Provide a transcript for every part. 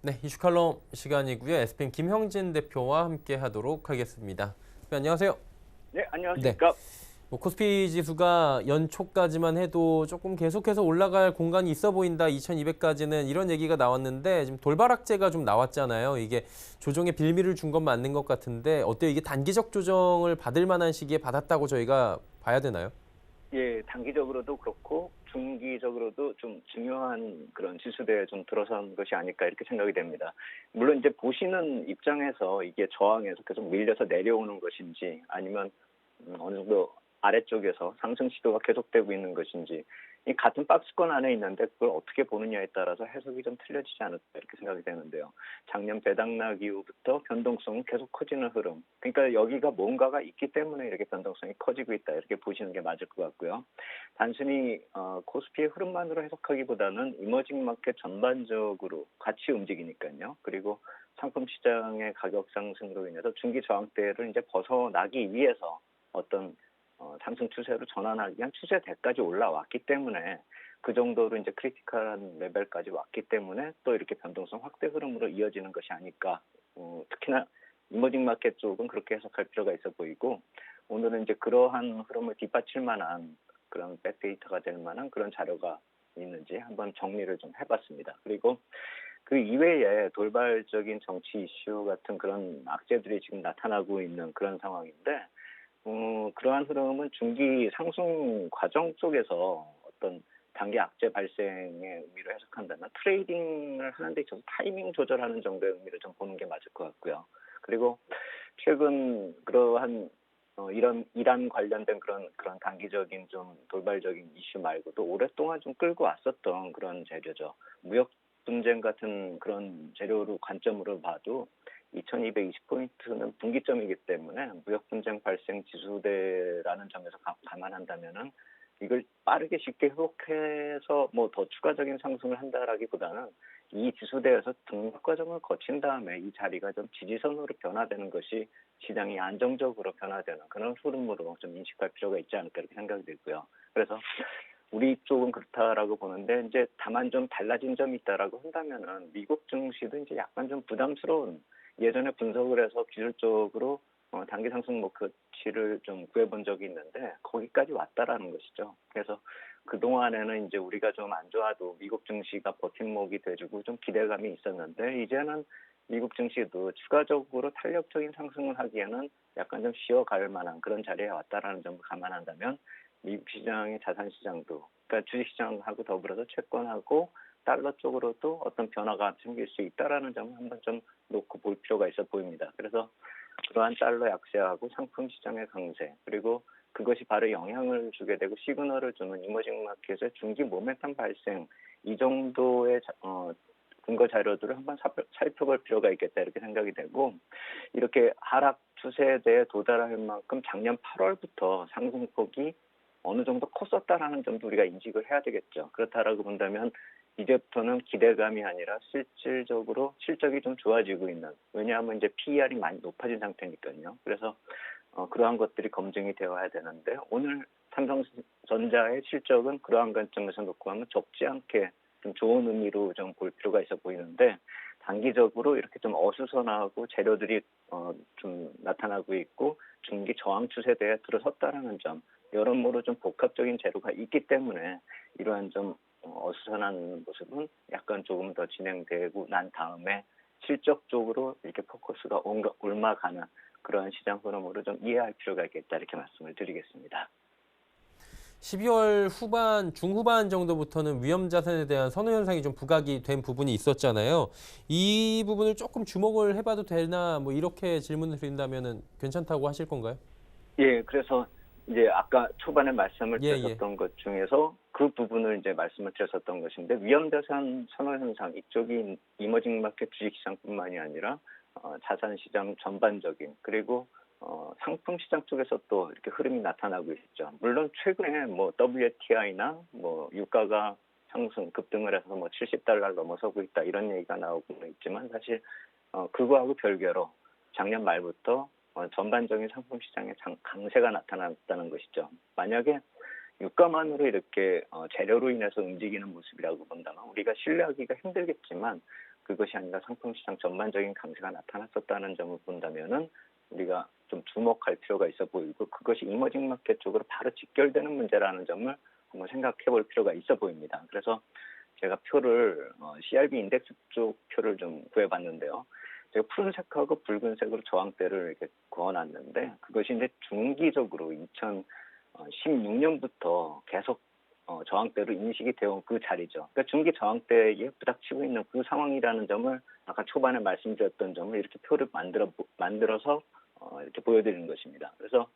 네, 이슈칼럼 시간이고요. 에스핀 김형진 대표와 함께 하도록 하겠습니다. 네, 안녕하세요. 네, 네, 안녕하십니까? 코스피 지수가 연초까지만 해도 조금 계속해서 올라갈 공간이 있어 보인다. 2200까지는 이런 얘기가 나왔는데 지금 돌발악재가 좀 나왔잖아요. 이게 조정의 빌미를 준 건 맞는 것 같은데 어때요? 이게 단기적 조정을 받을 만한 시기에 받았다고 저희가 봐야 되나요? 예, 단기적으로도 그렇고 중기적으로도 좀 중요한 그런 지수대에 좀 들어선 것이 아닐까 이렇게 생각이 됩니다. 물론 이제 보시는 입장에서 이게 저항에서 계속 밀려서 내려오는 것인지 아니면 어느 정도 아래쪽에서 상승 시도가 계속되고 있는 것인지 이 같은 박스권 안에 있는데 그걸 어떻게 보느냐에 따라서 해석이 좀 틀려지지 않을까 이렇게 생각이 되는데요. 작년 배당락 이후부터 변동성은 계속 커지는 흐름. 그러니까 여기가 뭔가가 있기 때문에 이렇게 변동성이 커지고 있다 이렇게 보시는 게 맞을 것 같고요. 단순히 코스피의 흐름만으로 해석하기보다는 이머징 마켓 전반적으로 같이 움직이니까요. 그리고 상품 시장의 가격 상승으로 인해서 중기 저항대를 이제 벗어나기 위해서 어떤 상승 추세로 전환하기 위한 추세대까지 올라왔기 때문에 그 정도로 이제 크리티컬한 레벨까지 왔기 때문에 또 이렇게 변동성 확대 흐름으로 이어지는 것이 아닐까. 특히나 이머징 마켓 쪽은 그렇게 해석할 필요가 있어 보이고 오늘은 이제 그러한 흐름을 뒷받칠 만한 그런 백데이터가 될 만한 그런 자료가 있는지 한번 정리를 좀 해봤습니다. 그리고 그 이외에 돌발적인 정치 이슈 같은 그런 악재들이 지금 나타나고 있는 그런 상황인데 그러한 흐름은 중기 상승 과정 속에서 어떤 단기 악재 발생의 의미로 해석한다면 트레이딩을 하는 데 있어서 타이밍 조절하는 정도의 의미를 좀 보는 게 맞을 것 같고요. 그리고 최근 그러한 이런 이란 관련된 그런 단기적인 좀 돌발적인 이슈 말고도 오랫동안 좀 끌고 왔었던 그런 재료죠. 무역 분쟁 같은 그런 재료로 관점으로 봐도 2220포인트는 분기점이기 때문에 무역 분쟁 발생 지수대라는 점에서 감안한다면은 이걸 빠르게 쉽게 회복해서 뭐 더 추가적인 상승을 한다라기보다는 이 지수대에서 등록 과정을 거친 다음에 이 자리가 좀 지지선으로 변화되는 것이 시장이 안정적으로 변화되는 그런 흐름으로 좀 인식할 필요가 있지 않을까 이렇게 생각이 들고요. 그래서 우리 쪽은 그렇다라고 보는데 이제 다만 좀 달라진 점이 있다라고 한다면은 미국 증시도 이제 약간 좀 부담스러운 예전에 분석을 해서 기술적으로 단기 상승 목표치를 좀 구해본 적이 있는데 거기까지 왔다라는 것이죠. 그래서 그동안에는 이제 우리가 좀 안 좋아도 미국 증시가 버팀목이 돼주고 좀 기대감이 있었는데 이제는 미국 증시도 추가적으로 탄력적인 상승을 하기에는 약간 좀 쉬어갈 만한 그런 자리에 왔다라는 점을 감안한다면 미국 시장의 자산 시장도 그러니까 주식 시장하고 더불어서 채권하고 달러 쪽으로도 어떤 변화가 생길 수 있다라는 점을 한번 좀 놓고 볼 필요가 있어 보입니다. 그래서 그러한 달러 약세하고 상품 시장의 강세 그리고 그것이 바로 영향을 주게 되고 시그널을 주는 이머징 마켓의 중기 모멘텀 발생 이 정도의 근거 자료들을 한번 살펴볼 필요가 있겠다 이렇게 생각이 되고 이렇게 하락 추세대에 도달할 만큼 작년 8월부터 상승폭이 어느 정도 컸었다라는 점도 우리가 인식을 해야 되겠죠. 그렇다라고 본다면 이제부터는 기대감이 아니라 실질적으로 실적이 좀 좋아지고 있는 왜냐하면 이제 PER이 많이 높아진 상태니까요. 그래서 그러한 것들이 검증이 되어야 되는데 오늘 삼성전자의 실적은 그러한 관점에서 놓고 하면 적지 않게 좀 좋은 의미로 좀 볼 필요가 있어 보이는데 단기적으로 이렇게 좀 어수선하고 재료들이 좀 나타나고 있고 중기 저항 추세대에 들어섰다라는 점 여러모로 좀 복합적인 재료가 있기 때문에 이러한 좀 어수선한 모습은 약간 조금 더 진행되고 난 다음에 실적적으로 이렇게 포커스가 옮아가는 그러한 시장 흐름으로 좀 이해할 필요가 있겠다 이렇게 말씀을 드리겠습니다. 12월 후반, 중후반 정도부터는 위험 자산에 대한 선호 현상이 좀 부각이 된 부분이 있었잖아요. 이 부분을 조금 주목을 해봐도 되나, 뭐 이렇게 질문을 드린다면은 괜찮다고 하실 건가요? 예, 그래서 이제 아까 초반에 말씀을 예, 예. 드렸었던 것 중에서 그 부분을 이제 말씀을 드렸었던 것인데 위험자산 선호 현상 이쪽이 이머징 마켓 주식시장뿐만이 아니라 자산시장 전반적인 그리고 상품 시장 쪽에서 또 이렇게 흐름이 나타나고 있죠. 물론 최근에 뭐 WTI나 뭐 유가가 상승 급등을 해서 뭐 70달러를 넘어서고 있다 이런 얘기가 나오고 있지만 사실 그거하고 별개로 작년 말부터 전반적인 상품 시장에 강세가 나타났다는 것이죠. 만약에 유가만으로 이렇게 재료로 인해서 움직이는 모습이라고 본다면 우리가 신뢰하기가 힘들겠지만 그것이 아니라 상품 시장 전반적인 강세가 나타났었다는 점을 본다면은 우리가 좀 주목할 필요가 있어 보이고 그것이 이머징 마켓 쪽으로 바로 직결되는 문제라는 점을 한번 생각해 볼 필요가 있어 보입니다. 그래서 제가 표를 CRB 인덱스 쪽 표를 좀 구해봤는데요. 제가 푸른색하고 붉은색으로 저항대를 이렇게 그어놨는데 그것이 이제 중기적으로 2016년부터 계속 저항대로 인식이 되어 온 그 자리죠. 그러니까 중기 저항대에 부닥치고 있는 그 상황이라는 점을 아까 초반에 말씀드렸던 점을 이렇게 표를 만들어서 이렇게 보여드리는 것입니다. 그래서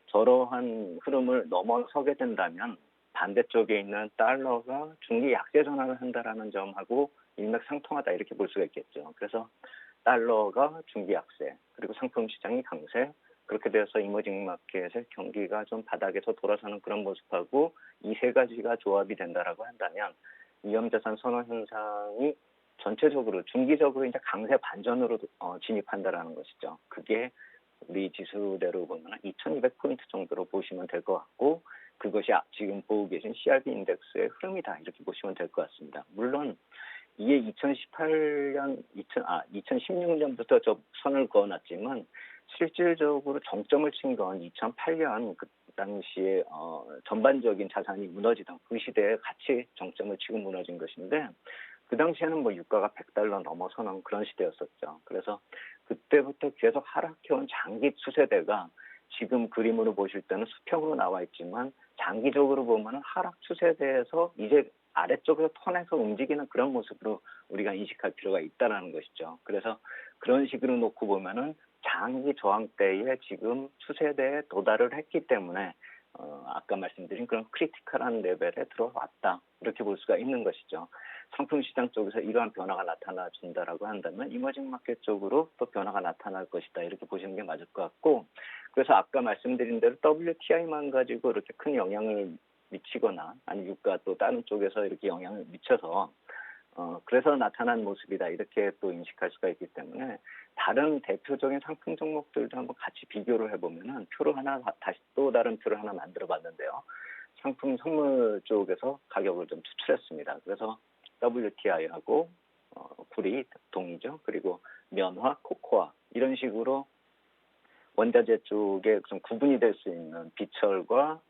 저러한 흐름을 넘어서게 된다면 반대쪽에 있는 달러가 중기 약세 전환을 한다라는 점하고 일맥상통하다 이렇게 볼 수가 있겠죠. 그래서 달러가 중기 약세 그리고 상품 시장이 강세 그렇게 되어서 이머징 마켓의 경기가 좀 바닥에서 돌아서는 그런 모습하고 이 세 가지가 조합이 된다라고 한다면 위험자산 선호 현상이 전체적으로 중기적으로 이제 강세 반전으로 진입한다라는 것이죠. 그게 우리 지수대로 보면 2,200포인트 정도로 보시면 될 것 같고 그것이 지금 보고 계신 CRB 인덱스의 흐름이다 이렇게 보시면 될 것 같습니다. 물론 이게 2016년부터 저 선을 그어놨지만 실질적으로 정점을 친 건 2008년 그 당시에 전반적인 자산이 무너지던 그 시대에 같이 정점을 치고 무너진 것인데 그 당시에는 뭐 유가가 $100 넘어서는 그런 시대였었죠. 그래서 그때부터 계속 하락해온 장기 추세대가 지금 그림으로 보실 때는 수평으로 나와 있지만 장기적으로 보면은 하락 추세대에서 이제 아래쪽에서 턴해서 움직이는 그런 모습으로 우리가 인식할 필요가 있다는 것이죠. 그래서 그런 식으로 놓고 보면은 장기 저항대에 지금 추세대에 도달을 했기 때문에 아까 말씀드린 그런 크리티컬한 레벨에 들어왔다 이렇게 볼 수가 있는 것이죠. 상품 시장 쪽에서 이러한 변화가 나타나 준다라고 한다면 이머징 마켓 쪽으로 또 변화가 나타날 것이다 이렇게 보시는 게 맞을 것 같고 그래서 아까 말씀드린 대로 WTI만 가지고 이렇게 큰 영향을 미치거나 아니 유가 또 다른 쪽에서 이렇게 영향을 미쳐서 그래서 나타난 모습이다 이렇게 또 인식할 수가 있기 때문에 다른 대표적인 상품 종목들도 한번 같이 비교를 해보면은 표를 하나 다시 또 다른 표를 하나 만들어봤는데요. 상품 선물 쪽에서 가격을 좀 추출했습니다. 그래서 WTI하고 구리 동이죠. 그리고 면화, 코코아 이런 식으로 원자재 쪽에 좀 구분이 될 수 있는 비철과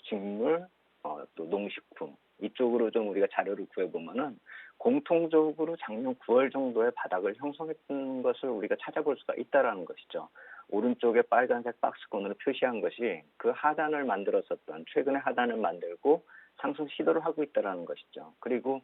식물, 또 농식품 이쪽으로 좀 우리가 자료를 구해보면은 공통적으로 작년 9월 정도의 바닥을 형성했던 것을 우리가 찾아볼 수가 있다라는 것이죠. 오른쪽에 빨간색 박스권으로 표시한 것이 그 하단을 만들었었던 최근에 하단을 만들고 상승 시도를 하고 있다라는 것이죠. 그리고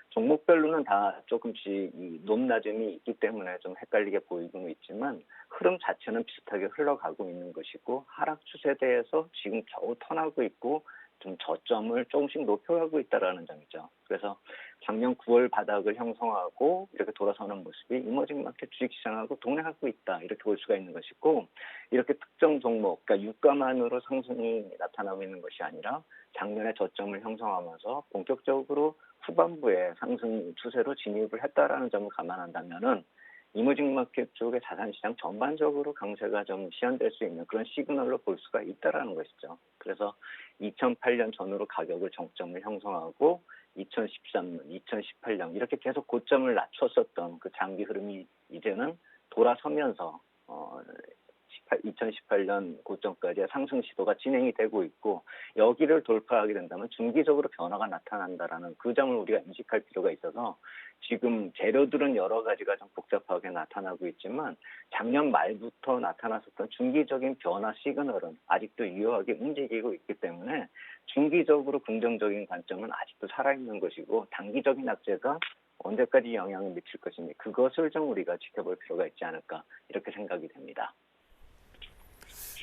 종목별로는 다 조금씩 이 높낮음이 있기 때문에 좀 헷갈리게 보이고는 있지만 흐름 자체는 비슷하게 흘러가고 있는 것이고 하락 추세대에서 지금 겨우 턴하고 있고 좀 저점을 조금씩 높여가고 있다라는 점이죠. 그래서 작년 9월 바닥을 형성하고 이렇게 돌아서는 모습이 이머징 마켓 주식시장하고 동행하고 있다 이렇게 볼 수가 있는 것이고 이렇게 특정 종목, 그러니까 유가만으로 상승이 나타나고 있는 것이 아니라 작년에 저점을 형성하면서 본격적으로 후반부에 상승 추세로 진입을 했다라는 점을 감안한다면은 이머징 마켓 쪽의 자산시장 전반적으로 강세가 좀 시현될 수 있는 그런 시그널로 볼 수가 있다라는 것이죠. 그래서 2008년 전후로 가격을 정점을 형성하고 2013년, 2018년 이렇게 계속 고점을 낮췄었던 그 장기 흐름이 이제는 돌아서면서 2018년 고점까지의 상승 시도가 진행이 되고 있고 여기를 돌파하게 된다면 중기적으로 변화가 나타난다라는 그 점을 우리가 인식할 필요가 있어서 지금 재료들은 여러 가지가 좀 복잡하게 나타나고 있지만 작년 말부터 나타났었던 중기적인 변화 시그널은 아직도 유효하게 움직이고 있기 때문에 중기적으로 긍정적인 관점은 아직도 살아있는 것이고 단기적인 악재가 언제까지 영향을 미칠 것인지 그것을 좀 우리가 지켜볼 필요가 있지 않을까 이렇게 생각이 됩니다.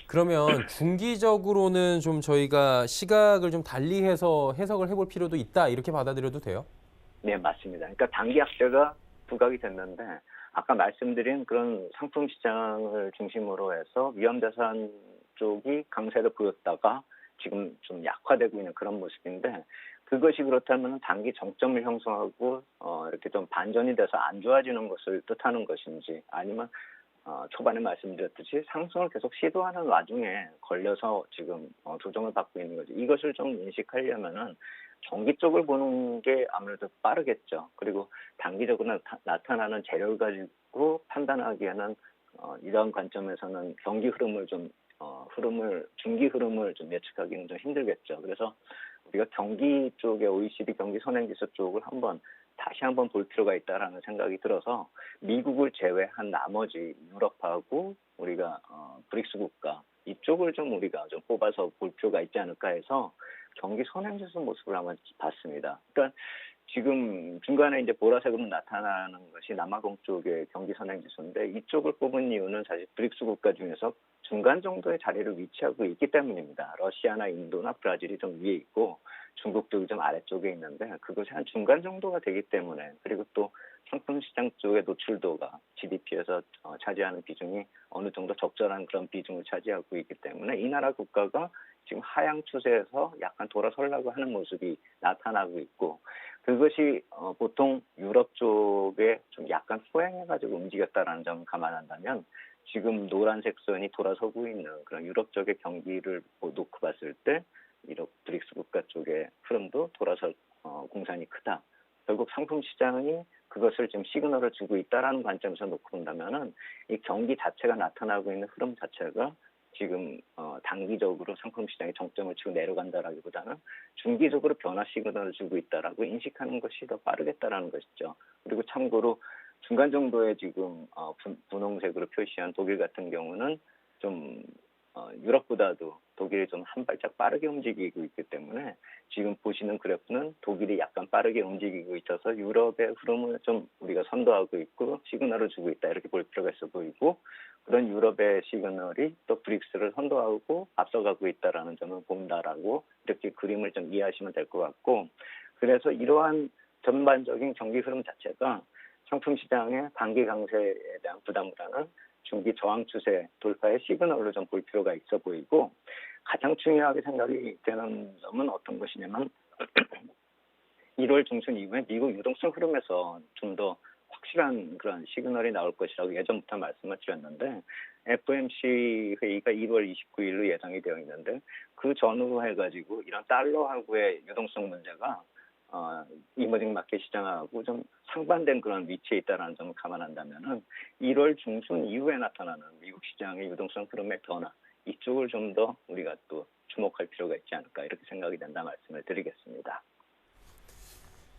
그러면 중기적으로는 좀 저희가 시각을 좀 달리해서 해석을 해볼 필요도 있다 이렇게 받아들여도 돼요? 네, 맞습니다. 그러니까 단기 악재가 부각이 됐는데 아까 말씀드린 그런 상품 시장을 중심으로 해서 위험자산 쪽이 강세를 보였다가 지금 좀 약화되고 있는 그런 모습인데 그것이 그렇다면 단기 정점을 형성하고 이렇게 좀 반전이 돼서 안 좋아지는 것을 뜻하는 것인지 아니면 초반에 말씀드렸듯이 상승을 계속 시도하는 와중에 걸려서 지금 조정을 받고 있는 거죠. 이것을 좀 인식하려면은 경기 쪽을 보는 게 아무래도 빠르겠죠. 그리고 단기적으로 나타나는 재료를 가지고 판단하기에는 이런 관점에서는 경기 흐름을 중기 흐름을 좀 예측하기는 좀 힘들겠죠. 그래서 우리가 경기 쪽에 OECD 경기 선행지수 쪽을 다시 한번 볼 필요가 있다라는 생각이 들어서 미국을 제외한 나머지 유럽하고 우리가 브릭스 국가 이쪽을 좀 우리가 좀 뽑아서 볼 필요가 있지 않을까 해서 경기 선행지수 모습을 한번 봤습니다. 그러니까 지금 중간에 이제 보라색으로 나타나는 것이 남아공 쪽의 경기 선행지수인데 이쪽을 뽑은 이유는 사실 브릭스 국가 중에서 중간 정도의 자리를 위치하고 있기 때문입니다. 러시아나 인도나 브라질이 좀 위에 있고 중국도 좀 아래쪽에 있는데 그것이 한 중간 정도가 되기 때문에 그리고 또 상품 시장 쪽의 노출도가 GDP에서 차지하는 비중이 어느 정도 적절한 그런 비중을 차지하고 있기 때문에 이 나라 국가가 지금 하향 추세에서 약간 돌아서려고 하는 모습이 나타나고 있고 그것이 보통 유럽 쪽에 좀 약간 소행해가지고 움직였다라는 점을 감안한다면 지금 노란색 선이 돌아서고 있는 그런 유럽 쪽의 경기를 놓고 봤을 때 이런 브릭스 국가 쪽의 흐름도 돌아설 공산이 크다. 결국 상품 시장이 그것을 지금 시그널을 주고 있다라는 관점에서 놓고 본다면은 이 경기 자체가 나타나고 있는 흐름 자체가 지금 단기적으로 상품 시장의 정점을 치고 내려간다라기보다는 중기적으로 변화 시그널을 주고 있다라고 인식하는 것이 더 빠르겠다라는 것이죠. 그리고 참고로 중간 정도의 지금 분홍색으로 표시한 독일 같은 경우는 좀 유럽보다도 독일이 좀 한 발짝 빠르게 움직이고 있기 때문에 지금 보시는 그래프는 독일이 약간 빠르게 움직이고 있어서 유럽의 흐름을 좀 우리가 선도하고 있고 시그널을 주고 있다 이렇게 볼 필요가 있어 보이고 그런 유럽의 시그널이 또 브릭스를 선도하고 앞서가고 있다라는 점을 본다라고 이렇게 그림을 좀 이해하시면 될 것 같고 그래서 이러한 전반적인 경기 흐름 자체가 상품 시장의 단기 강세에 대한 부담보다는 중기 저항 추세 돌파의 시그널로 좀 볼 필요가 있어 보이고 가장 중요하게 생각이 되는 점은 어떤 것이냐면 1월 중순 이후에 미국 유동성 흐름에서 좀 더 확실한 그런 시그널이 나올 것이라고 예전부터 말씀을 드렸는데 FOMC 회의가 1월 29일로 예정이 되어 있는데 그 전후로 해가지고 이런 달러하고의 유동성 문제가 이머징 마켓 시장하고 좀 상반된 그런 위치에 있다는 점을 감안한다면은 1월 중순 이후에 나타나는 미국 시장의 유동성 흐름의 변화 이쪽을 좀 더 우리가 또 주목할 필요가 있지 않을까 이렇게 생각이 된다 말씀을 드리겠습니다.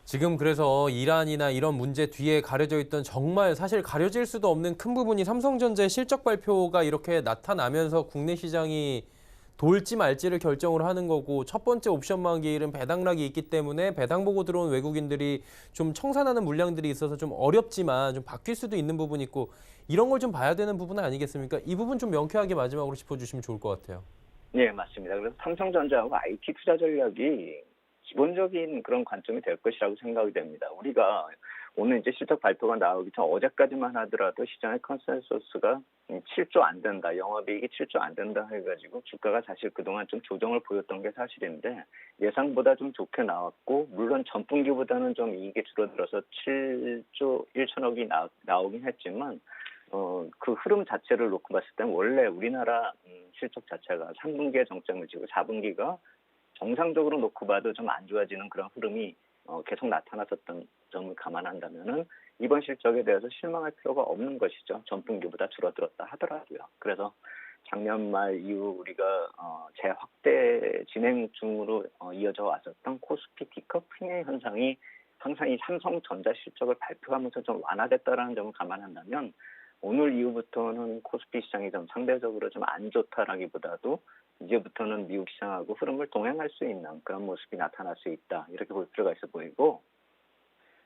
지금 그래서 이란이나 이런 문제 뒤에 가려져 있던 정말 사실 가려질 수도 없는 큰 부분이 삼성전자의 실적 발표가 이렇게 나타나면서 국내 시장이 돌지 말지를 결정을 하는 거고 첫 번째 옵션 만기일은 배당락이 있기 때문에 배당 보고 들어온 외국인들이 좀 청산하는 물량들이 있어서 좀 어렵지만 좀 바뀔 수도 있는 부분이 있고 이런 걸 좀 봐야 되는 부분은 아니겠습니까? 이 부분 좀 명쾌하게 마지막으로 짚어주시면 좋을 것 같아요. 네, 맞습니다. 그래서 삼성전자하고 IT 투자 전략이 기본적인 그런 관점이 될 것이라고 생각이 됩니다. 우리가 오늘 이제 실적 발표가 나오기 전 어제까지만 하더라도 시장의 컨센서스가 7조 안 된다, 영업이익이 7조 안 된다 해가지고 주가가 사실 그동안 좀 조정을 보였던 게 사실인데 예상보다 좀 좋게 나왔고 물론 전분기보다는 좀 이익이 줄어들어서 7조 1천억이 나오긴 했지만 그 흐름 자체를 놓고 봤을 때는 원래 우리나라 실적 자체가 3분기에 정점을 치고 4분기가 정상적으로 놓고 봐도 좀 안 좋아지는 그런 흐름이 계속 나타났었던 점을 감안한다면은 이번 실적에 대해서 실망할 필요가 없는 것이죠. 전분기보다 줄어들었다 하더라도요. 그래서 작년 말 이후 우리가 재확대 진행 중으로 이어져 왔었던 코스피 디커플링의 현상이 항상 이 삼성전자 실적을 발표하면서 좀 완화됐다라는 점을 감안한다면 오늘 이후부터는 코스피 시장이 좀 상대적으로 좀 안 좋다라기보다도 이제부터는 미국 시장하고 흐름을 동행할 수 있는 그런 모습이 나타날 수 있다. 이렇게 볼 필요가 있어 보이고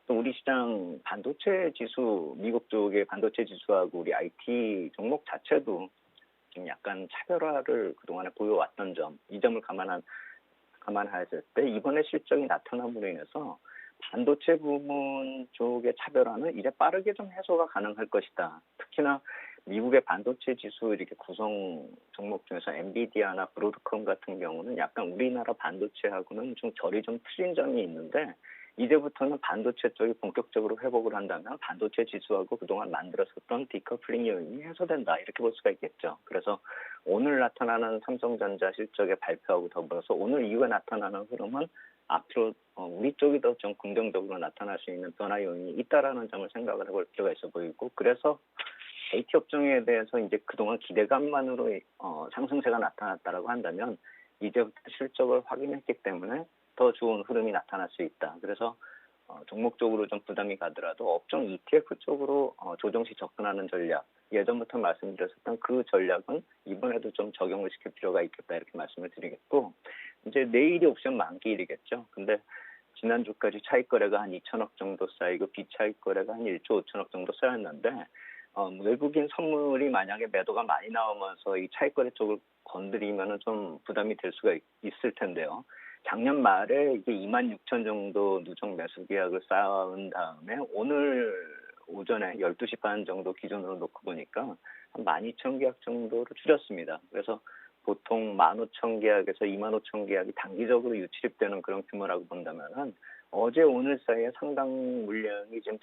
또 우리 시장 반도체 지수, 미국 쪽의 반도체 지수하고 우리 IT 종목 자체도 지금 약간 차별화를 그동안에 보여왔던 점, 이 점을 감안했을 때 이번에 실적이 나타남으로 인해서 반도체 부문 쪽의 차별화는 이제 빠르게 좀 해소가 가능할 것이다. 특히나 미국의 반도체 지수 이렇게 구성 종목 중에서 엔비디아나 브로드컴 같은 경우는 약간 우리나라 반도체하고는 좀 결이 좀 틀린 점이 있는데 이제부터는 반도체 쪽이 본격적으로 회복을 한다면 반도체 지수하고 그동안 만들었었던 디커플링 요인이 해소된다 이렇게 볼 수가 있겠죠. 그래서 오늘 나타나는 삼성전자 실적의 발표하고 더불어서 오늘 이후에 나타나는 흐름은 앞으로 우리 쪽이 더 좀 긍정적으로 나타날 수 있는 변화 요인이 있다라는 점을 생각을 해볼 필요가 있어 보이고 그래서 IT 업종에 대해서 이제 그동안 기대감만으로 상승세가 나타났다라고 한다면 이제부터 실적을 확인했기 때문에 더 좋은 흐름이 나타날 수 있다. 그래서 종목적으로 좀 부담이 가더라도 업종 ETF 쪽으로 조정시 접근하는 전략, 예전부터 말씀드렸었던 그 전략은 이번에도 좀 적용을 시킬 필요가 있겠다 이렇게 말씀을 드리겠고 이제 내일이 옵션 만기일이겠죠. 근데 지난주까지 차익 거래가 한 2천억 정도 쌓이고 비차익 거래가 한 1조 5천억 정도 쌓였는데 외국인 선물이 만약에 매도가 많이 나오면서 이 차익 거래 쪽을 건드리면은 좀 부담이 될 수가 있을 텐데요. 작년 말에 이게 26,000 정도 누적 매수 계약을 쌓은 다음에 오늘 오전에 12시 반 정도 기준으로 놓고 보니까 한 12,000계약 정도로 줄였습니다. 그래서 보통 15,000 계약에서 25,000 계약이 단기적으로 유출입되는 그런 규모라고 본다면은 어제 오늘 사이에 상당 물량이 지금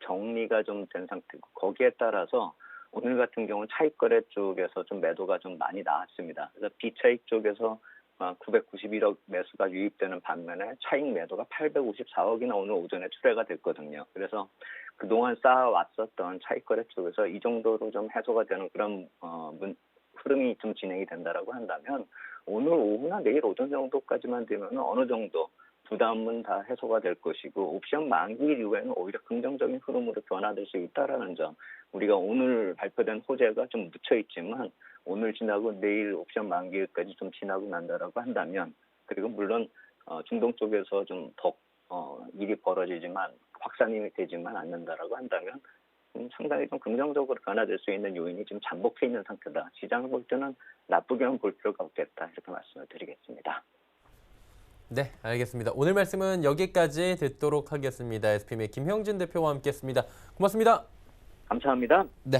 정리가 좀 된 상태고 거기에 따라서 오늘 같은 경우는 차익 거래 쪽에서 좀 매도가 좀 많이 나왔습니다. 그래서 비차익 쪽에서 991억 매수가 유입되는 반면에 차익 매도가 854억이나 오늘 오전에 출회가 됐거든요. 그래서 그동안 쌓아왔었던 차익 거래 쪽에서 이 정도로 좀 해소가 되는 그런 흐름이 좀 진행이 된다라고 한다면 오늘 오후나 내일 오전 정도까지만 되면 어느 정도 부담은 다 해소가 될 것이고 옵션 만기일 이후에는 오히려 긍정적인 흐름으로 변화될 수 있다라는 점 우리가 오늘 발표된 호재가 좀 묻혀 있지만 오늘 지나고 내일 옵션 만기일까지 좀 지나고 난다라고 한다면 그리고 물론 중동 쪽에서 좀 더 일이 벌어지지만 확산이 되지만 않는다라고 한다면 상당히 좀 긍정적으로 변화될 수 있는 요인이 지금 잠복해 있는 상태다. 시장을 볼 때는 나쁘게는 볼 필요가 없겠다. 이렇게 말씀을 드리겠습니다. 네, 알겠습니다. 오늘 말씀은 여기까지 듣도록 하겠습니다. SPM의 김형진 대표와 함께했습니다. 고맙습니다. 감사합니다. 네.